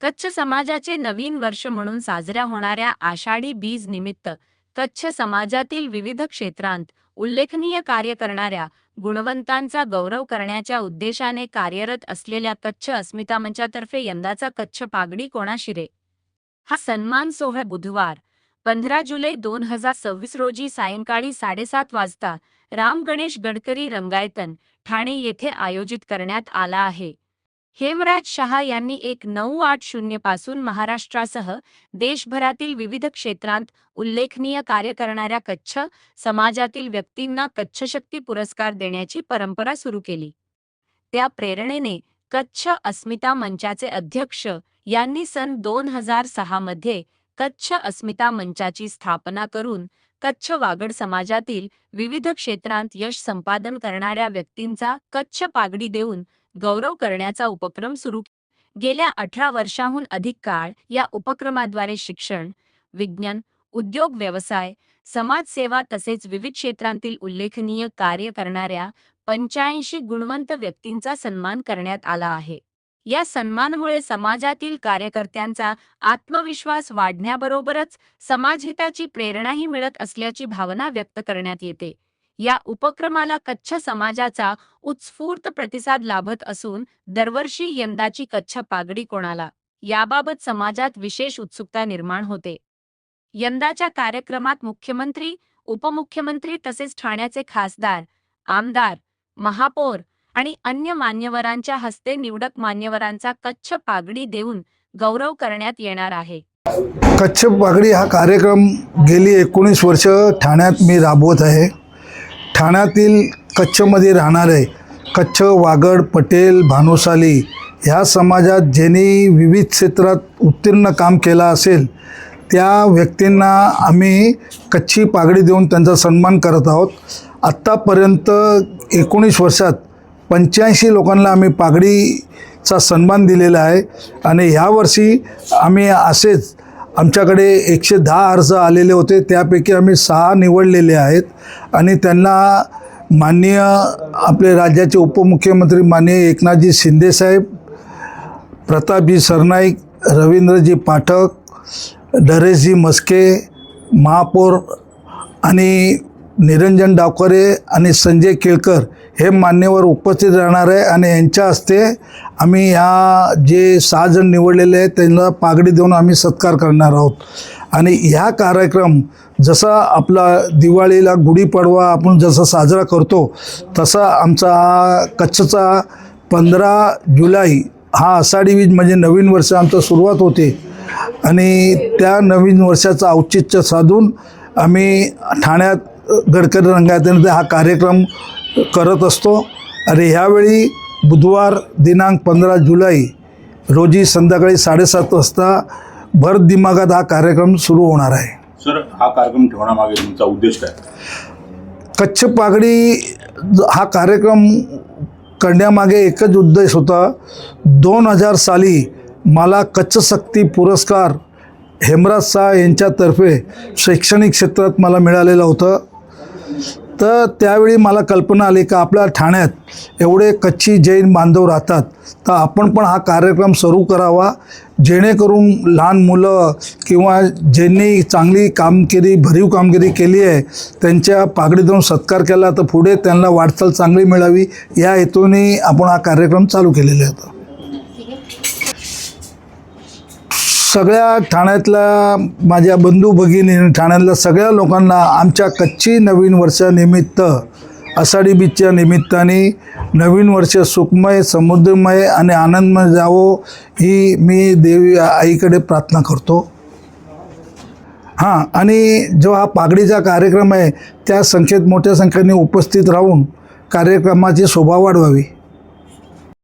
कच्छ समाजाचे नवीन वर्ष म्हणून साजऱ्या होणाऱ्या आषाढी बीज निमित्त कच्छ समाजातील विविध क्षेत्रांत उल्लेखनीय कार्य करणाऱ्या गुणवंतांचा गौरव करण्याच्या उद्देशाने कार्यरत असलेल्या कच्छ अस्मिता मंचातर्फे यंदाचा कच्छ पागडी कोणाशिरे हा सन्मान सोहळा बुधवार 15 जुलै 2026 रोजी सायंकाळी 7:30 वाजता राम गणेश गडकरी रंगायतन ठाणे येथे आयोजित करण्यात आला आहे। हेमराज शहा यांनी 1980 पासून महाराष्ट्रासह देशभरातील विविध क्षेत्रांत उल्लेखनीय कार्य करणाऱ्या कच्छ समाजातील व्यक्तींना कच्छ शक्ती पुरस्कार देण्याची परंपरा सुरू केली। त्या प्रेरणेने कच्छ अस्मिता मंचाचे अध्यक्ष यांनी सन 2006 मध्ये कच्छ अस्मिता मंचाची स्थापना करून कच्छ वागड समाजातील विविध क्षेत्रांत यश संपादन करणाऱ्या व्यक्तींचा कच्छ पागडी देऊन गौरव करण्याचा उपक्रम सुरू केला। गेल्या 18 वर्षांहून अधिक काळ या उपक्रमाद्वारे शिक्षण, विज्ञान, उद्योग, व्यवसाय, समाजसेवा तसेच विविध क्षेत्रांतील उल्लेखनीय कार्य करणाऱ्या 85 गुणवंत व्यक्तींचा सन्मान करण्यात आला आहे। या सन्मानामुळे समाजातील कार्यकर्त्यांचा आत्मविश्वास वाढण्याबरोबरच समाजहिताची प्रेरणाही मिळत असल्याची भावना व्यक्त करण्यात येते। या उपक्रमाला कच्छ समाजाचा उत्स्फूर्त प्रतिसाद लाभत असून दरवर्षी यंदाची कच्छ पागडी कोणाला याबाबत समाजात विशेष उत्सुकता निर्माण होते। यंदाच्या कार्यक्रमात मुख्यमंत्री, उपमुख्यमंत्री तसेच ठाण्याचे खासदार, आमदार, महापौर आणि अन्य मान्यवरांच्या हस्ते निवडक मान्यवरांचा कच्छ पागडी देऊन गौरव करण्यात येणार आहे। कच्छ पागडी हा कार्यक्रम गेली 19 वर्ष ठाण्यात मी राबवत आहे। ठाण्यातील कच्छमध्ये राहणारे कच्छ, वागड, पटेल, भानुशाली ह्या समाजात ज्यांनी विविध क्षेत्रात उत्तीर्ण काम केलं असेल त्या व्यक्तींना आम्ही कच्छी पागडी देऊन त्यांचा सन्मान करत आहोत। आत्तापर्यंत 19 वर्षात 85 लोकांना आम्ही पागडीचा सन्मान दिलेला आहे आणि ह्यावर्षी आम्ही असेच आमच्याकडे 110 अर्ज आलेले होते, त्यापैकी आम्ही 6 निवडलेले आहेत आणि त्यांना माननीय आपले राज्याचे उपमुख्यमंत्री माननीय एकनाथजी शिंदेसाहेब, प्रतापजी सरनाईक, रवींद्रजी पाठक, नरेशजी मस्के, महापौर आणि निरंजन डावकरे आणि संजय केळकर हे मान्यवर उपस्थित राहणार आहे आणि यांच्या हस्ते आम्ही ह्या जे 6 जण निवडलेले आहेत त्यांना पागडी देऊन आम्ही सत्कार करणार आहोत। आणि ह्या कार्यक्रम जसा आपला दिवाळीला गुढीपाडवा आपण जसा साजरा करतो तसा आमचा हा कच्छचा 15 जुलै हा आषाढी बीज म्हणजे नवीन वर्ष आमचं सुरुवात होते आणि त्या नवीन वर्षाचं औचित्य साधून आम्ही ठाण्यात गडकरी रंगायतन हा कार्यक्रम करत असतो। आणि ह्यावेळी बुधवार दिनांक 15 जुलै रोजी संध्याकाळी 7:30 वाजता भर दिमागात हा कार्यक्रम सुरू होणार आहे। सर, हा कार्यक्रम ठेवण्यामागे तुमचा उद्देश काय? कच्छ पागडी हा कार्यक्रम करण्यामागे एकच उद्देश होता। 2000 साली मला कच्छ शक्ती पुरस्कार हेमराज शाह यांच्यातर्फे शैक्षणिक क्षेत्रात मला मिळालेलं होतं। तर त्यावेळी मला कल्पना आली का आपल्या ठाण्यात एवढे कच्छी जैन बांधव राहतात तर आपण पण हा कार्यक्रम सुरू करावा, जेणेकरून लहान मुलं किंवा ज्यांनी चांगली कामगिरी, भरीव कामगिरी केली आहे त्यांच्या पागडी देऊन सत्कार केला तर पुढे त्यांना वाटचाल चांगली मिळावी या हेतूने आपण हा कार्यक्रम चालू केलेला होता। सगळ्या ठाण्यातल्या माझ्या बंधू भगिनी, ठाण्यातल्या सगळ्या लोकांना आमच्या कच्ची नवीन वर्षानिमित्त, आषाढी बीजच्या निमित्ताने नवीन वर्ष सुखमय, समृद्धमय आणि आनंदमय जावो ही मी देवी आईकडे प्रार्थना करतो। हां, आणि जो हा पागडीचा कार्यक्रम आहे त्या संख्येत मोठ्या संख्येने उपस्थित राहून कार्यक्रमाची शोभा वाढवावी।